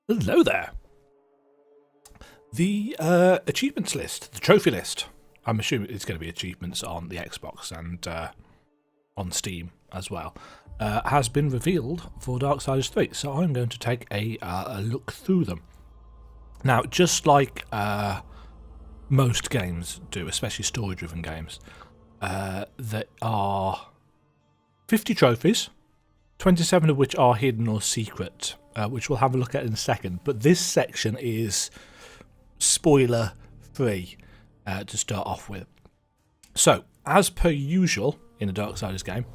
Hello there. The achievements list, the trophy list, I'm assuming it's going to be achievements on the Xbox and on Steam as well, has been revealed for Darksiders 3, so I'm going to take a look through them. Now, just like most games do, especially story-driven games, there are 50 trophies, 27 of which are hidden or secret, which we'll have a look at in a second. But this section is spoiler-free to start off with. So, as per usual in a Darksiders game,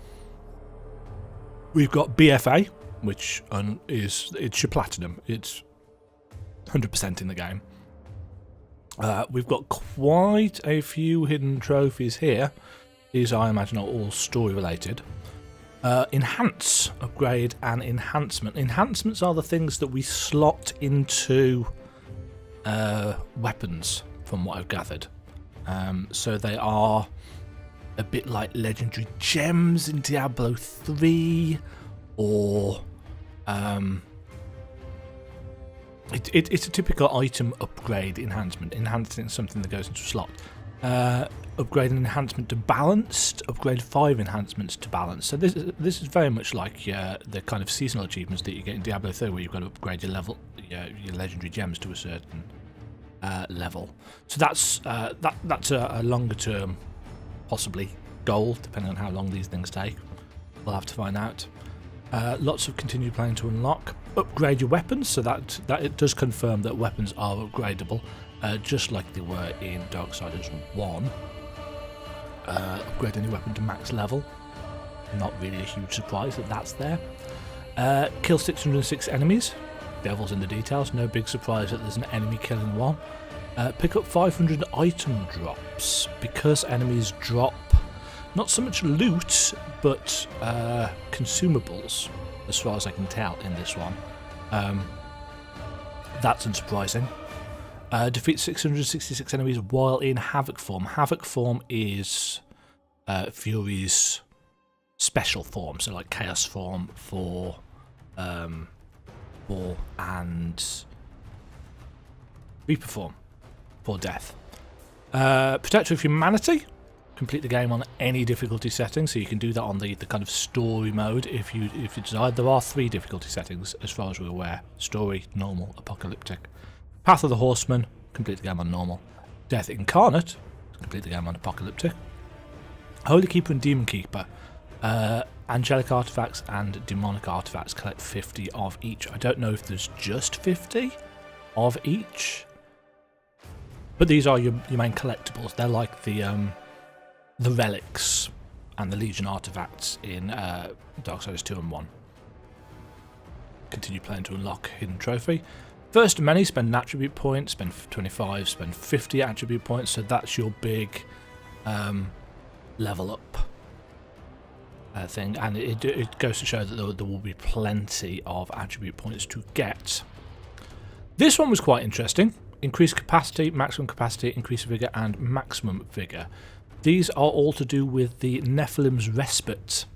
we've got BFA, which it's your platinum. It's 100% in the game. We've got quite a few hidden trophies here. These, I imagine, are all story-related. Enhance, upgrade, and enhancement. Enhancements are the things that we slot into weapons, from what I've gathered. So they are a bit like legendary gems in Diablo 3, or it's a typical item upgrade enhancement, enhancing something that goes into a slot. Upgrade an enhancement to balanced, upgrade 5 enhancements to balanced. So this is very much like the kind of seasonal achievements that you get in Diablo 3, where you've got to upgrade your level, your legendary gems to a certain level. So that's a longer term, possibly, goal, depending on how long these things take. We'll have to find out. Lots of continue playing to unlock. Upgrade your weapons, so that it does confirm that weapons are upgradable, just like they were in Darksiders 1. Upgrade any weapon to max level. Not really a huge surprise that that's there. Kill 606 enemies. Devil's in the details. No big surprise that there's an enemy killing one. Pick up 500 item drops, because enemies drop not so much loot, but consumables, as far as I can tell in this one. That's unsurprising. Defeat 666 enemies while in Havoc form. Havoc form is Fury's special form, so like Chaos form for War and Reaper form for Death. Protector of Humanity. Complete the game on any difficulty setting, so you can do that on the kind of story mode if you desire. There are 3 difficulty settings as far as we're aware: story, normal, apocalyptic. Path of the Horseman, complete the game on normal. Death Incarnate, complete the game on apocalyptic. Holy Keeper and Demon Keeper, angelic artifacts and demonic artifacts, collect 50 of each. I don't know if there's just 50 of each, but these are your main collectibles. They're like the relics and the Legion artifacts in Darksiders 2 and 1. Continue playing to unlock hidden trophy. First of many, spend an attribute point, spend 25, spend 50 attribute points, so that's your big level up thing, and it goes to show that there will be plenty of attribute points to get. This one was quite interesting. Increase capacity, maximum capacity, increase vigor, and maximum vigor. These are all to do with the Nephilim's Respite,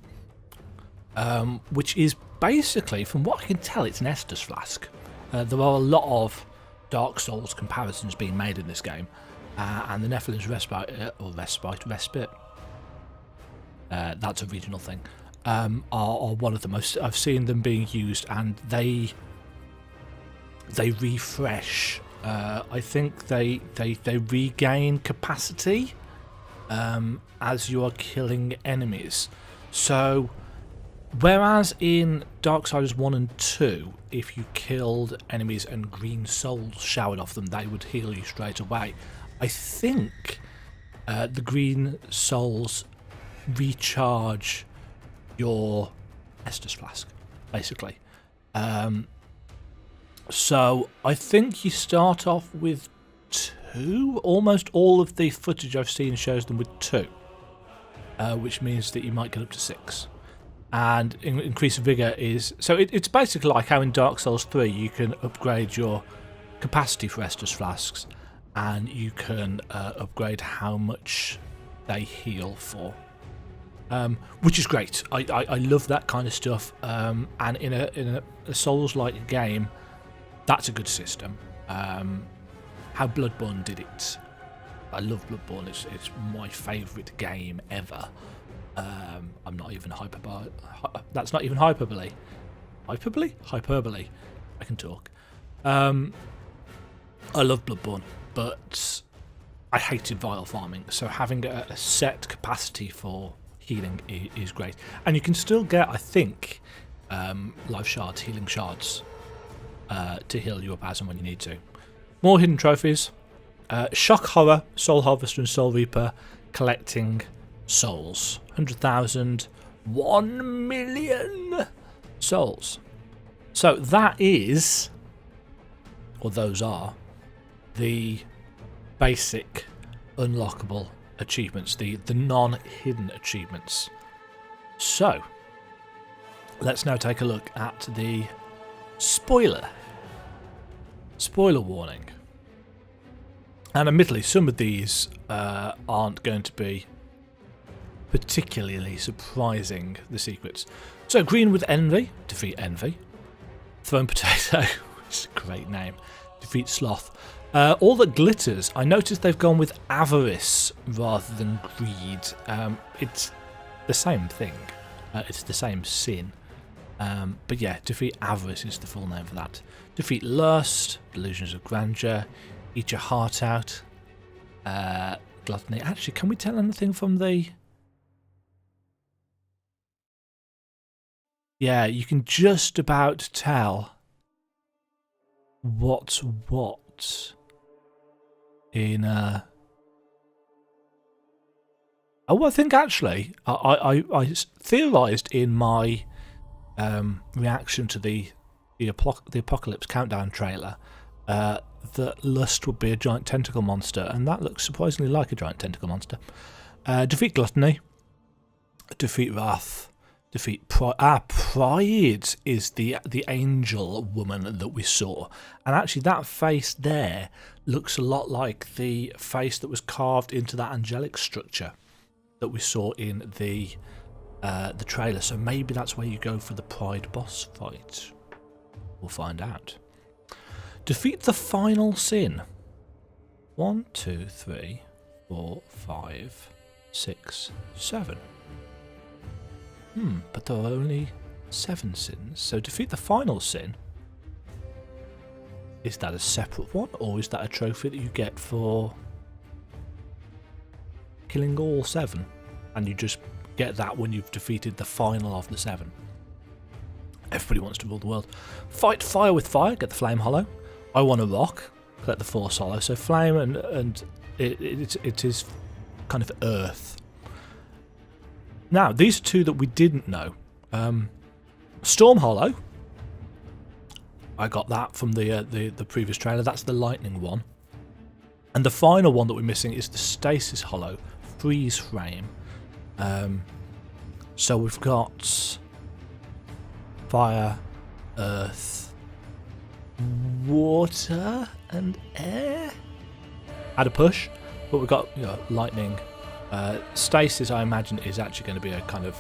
which is basically, from what I can tell, it's an Estus flask. There are a lot of Dark Souls comparisons being made in this game, and the Nephilim's Respite, that's a regional thing, are one of the most. I've seen them being used, and they refresh. I think they regain capacity as you are killing enemies. So, whereas in Darksiders 1 and 2, if you killed enemies and green souls showered off them, they would heal you straight away. I think the green souls recharge your Estus flask, basically. So I think you start off with 2. Almost all of the footage I've seen shows them with 2, which means that you might get up to 6. And increase vigor is, so it's basically like how in Dark Souls 3 you can upgrade your capacity for Estus flasks, and you can upgrade how much they heal for, which is great. I love that kind of stuff, and in a Souls-like game, That's a good system. How Bloodborne did it. I love Bloodborne. It's my favourite game ever. I'm not even hyperbole. That's not even hyperbole. Hyperbole? Hyperbole. I can talk. I love Bloodborne, but I hated vial farming. So having a set capacity for healing is great. And you can still get, I think, life shards, healing shards, to heal you up as and when you need to. More hidden trophies. Shock Horror, Soul Harvester and Soul Reaper, collecting souls. 100,000, 1 million souls. So that is, or those are, the basic unlockable achievements, the non-hidden achievements. So, let's now take a look at the spoiler warning. And admittedly, some of these aren't going to be particularly surprising, the secrets. So, Green with Envy, defeat Envy. Thrown Potato, which is a great name, defeat Sloth. All That Glitters, I noticed they've gone with Avarice rather than Greed. It's the same thing. It's the same sin. But yeah, defeat Avarice is the full name for that. Defeat Lust, Delusions of Grandeur, Eat Your Heart Out, Gluttony. Actually, can we tell anything from the... Yeah, you can just about tell what's what in... Oh, I think actually, I theorised in my reaction to the Apocalypse Countdown trailer that Lust would be a giant tentacle monster, and that looks surprisingly like a giant tentacle monster. Defeat Gluttony, defeat Wrath, defeat Pride. Pride is the angel woman that we saw, and actually that face there looks a lot like the face that was carved into that angelic structure that we saw in the trailer. So maybe that's where you go for the Pride boss fight. We'll find out. Defeat the Final Sin. 1, 2, 3, 4, 5, 6, 7. But there are only 7 sins. So defeat the Final Sin. Is that a separate one, or is that a trophy that you get for killing all 7? And you just get that when you've defeated the final of the 7. Everybody wants to rule the world. Fight fire with fire, get the Flame Hollow. I want a rock, collect the Force Hollow. So flame and it is kind of earth. Now, these are 2 that we didn't know. Storm Hollow. I got that from the previous trailer. That's the lightning one. And the final one that we're missing is the Stasis Hollow, Freeze Frame. So we've got fire, earth, water, and air. Had a push, but we've got lightning. Stasis, I imagine, is actually going to be a kind of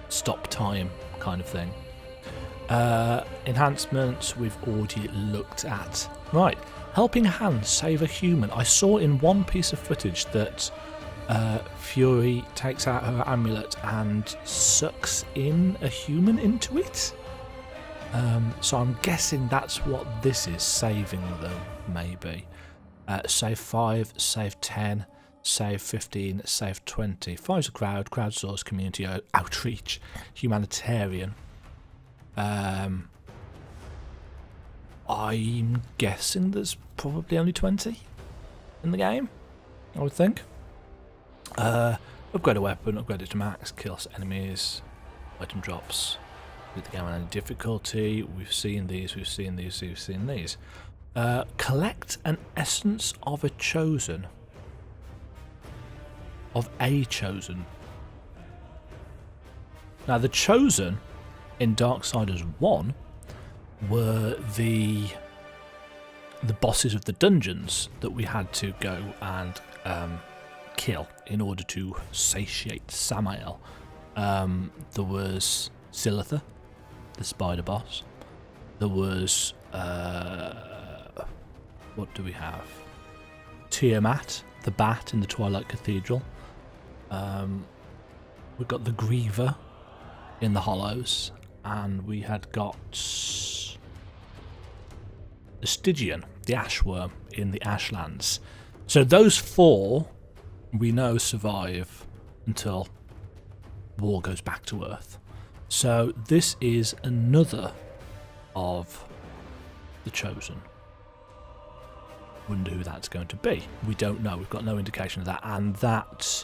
stop time kind of thing. Enhancements we've already looked at. Right, helping hand save a human. I saw in one piece of footage that Fury takes out her amulet and sucks in a human into it. So I'm guessing that's what this is, saving them, maybe. Save 5, save 10, save 15, save 20. 5's a crowdsource, community outreach, humanitarian. I'm guessing there's probably only 20 in the game, I would think. Upgrade a weapon, upgrade it to max, kills enemies, item drops, with the game on any difficulty. We've seen these, we've seen these, we've seen these. Collect an essence of a chosen. Of a chosen. Now the chosen in Darksiders 1 were the bosses of the dungeons that we had to go and kill in order to satiate Samael. There was Silitha, the spider boss. There was what do we have? Tiamat, the bat in the Twilight Cathedral. We've got the Griever in the Hollows, and we had got the Stygian, the Ashworm in the Ashlands. So those 4 we know survive until war goes back to Earth. So this is another of the Chosen. Wonder who that's going to be. We don't know. We've got no indication of that, and that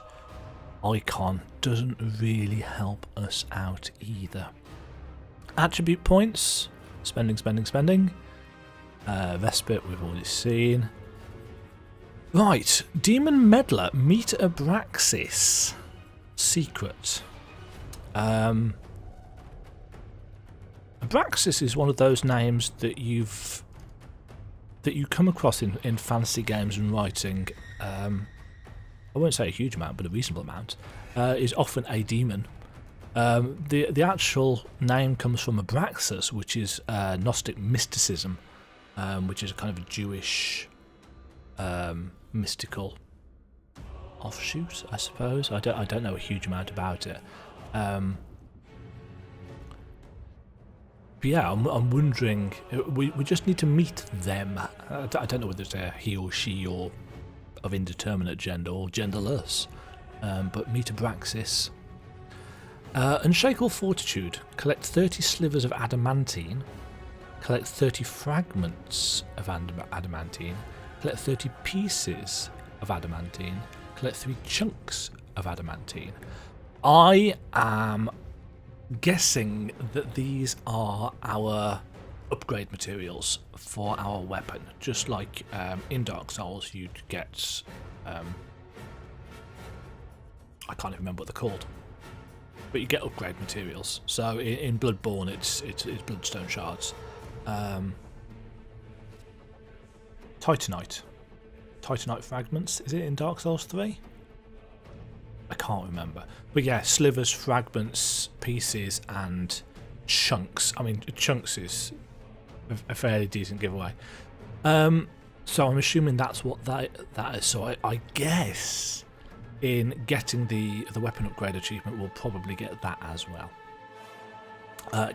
icon doesn't really help us out either. Attribute points. Spending. Vespit we've already seen. Right, Demon Meddler, meet Abraxas. Secret. Abraxas is one of those names that you come across in fantasy games and writing. I won't say a huge amount, but a reasonable amount. Is often a demon. The actual name comes from Abraxas, which is Gnostic mysticism, which is a kind of a Jewish mystical offshoot, I suppose. I don't know a huge amount about it. But yeah, I'm wondering. We just need to meet them. I don't know whether it's a he or she or of indeterminate gender or genderless. But meet Abraxas. Unshakable Fortitude. Collect 30 slivers of adamantine. Collect 30 fragments of adamantine. Collect 30 pieces of adamantine. Collect 3 chunks of adamantine. I am guessing that these are our upgrade materials for our weapon. Just like in Dark Souls you'd get... I can't even remember what they're called. But you get upgrade materials. So in Bloodborne it's Bloodstone shards. Titanite fragments, is it in Dark Souls 3? I can't remember. But yeah, slivers, fragments, pieces and chunks. I mean, chunks is a fairly decent giveaway. So I'm assuming that's what that is. So I guess in getting the weapon upgrade achievement we'll probably get that as well.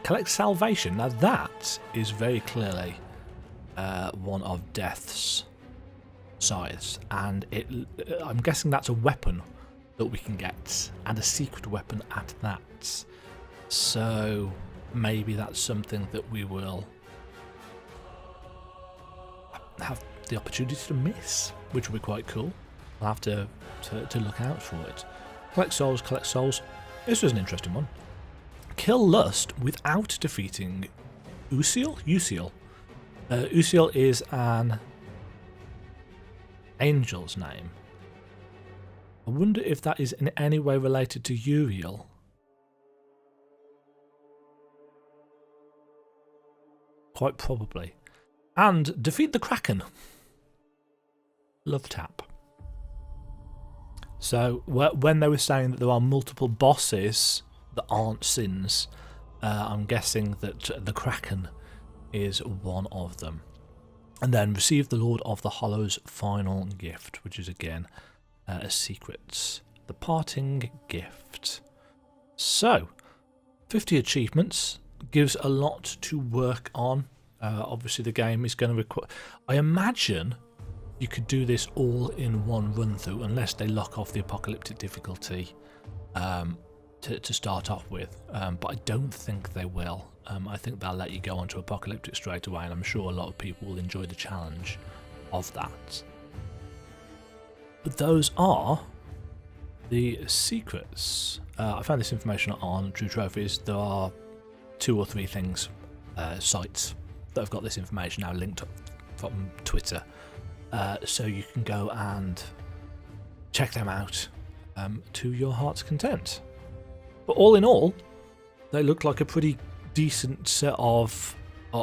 Collect salvation. Now that is very clearly one of Death's scythes, and I'm guessing that's a weapon that we can get, and a secret weapon at that. So maybe that's something that we will have the opportunity to miss, which will be quite cool. We'll have to look out for it. Collect souls. This was an interesting one. Kill Lust without defeating Usiel? Usiel is an angel's name. I wonder if that is in any way related to Uriel. Quite probably. And defeat the Kraken. Love tap. So when they were saying that there are multiple bosses that aren't sins, I'm guessing that the Kraken is one of them. And then receive the Lord of the Hollow's final gift, which is again a secret. The parting gift. So 50 achievements gives a lot to work on. Obviously the game is going to require... I imagine you could do this all in one run through, unless they lock off the apocalyptic difficulty to start off with, but I don't think they will. I think they'll let you go onto apocalyptic straight away, and I'm sure a lot of people will enjoy the challenge of that. But those are the secrets. I found this information on True Trophies. There are 2 or 3 things, sites that have got this information now linked up from Twitter, so you can go and check them out to your heart's content. But all in all, they look like a pretty decent set of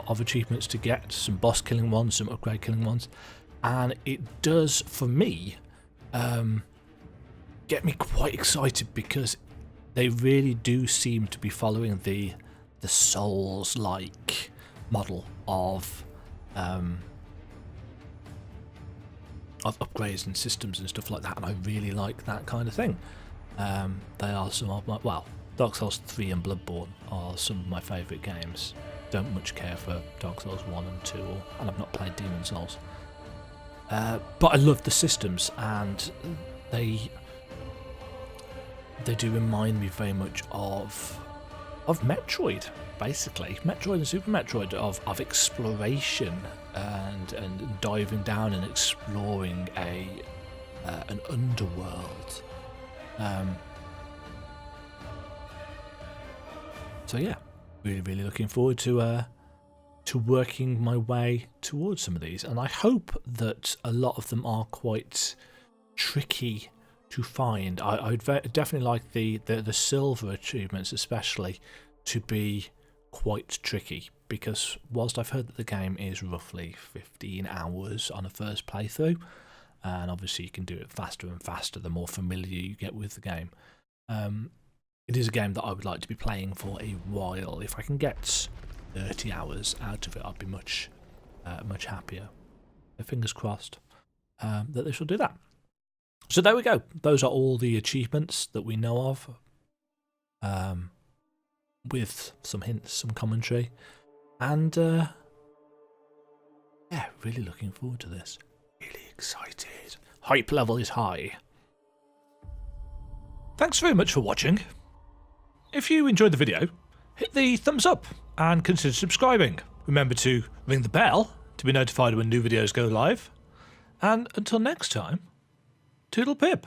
achievements to get. Some boss killing ones, some upgrade killing ones, and it does, for me, get me quite excited, because they really do seem to be following the Souls-like model of upgrades and systems and stuff like that, and I really like that kind of thing. They are some of my, well, Dark Souls 3 and Bloodborne are some of my favourite games. Don't much care for Dark Souls 1 and 2, and I've not played Demon Souls. But I love the systems, and they do remind me very much of Metroid, basically. Metroid and Super Metroid, of exploration and diving down and exploring an underworld. So yeah, really looking forward to working my way towards some of these, and I hope that a lot of them are quite tricky to find. I'd definitely like the silver achievements especially to be quite tricky, because whilst I've heard that the game is roughly 15 hours on a first playthrough, and obviously you can do it faster and faster the more familiar you get with the game, it is a game that I would like to be playing for a while. If I can get 30 hours out of it, I'd be much happier. So fingers crossed that this will do that. So there we go. Those are all the achievements that we know of, with some hints, some commentary, and yeah, really looking forward to this. Really excited. Hype level is high. Thanks very much for watching. If you enjoyed the video, hit the thumbs up and consider subscribing. Remember to ring the bell to be notified when new videos go live. And until next time, toodle pip.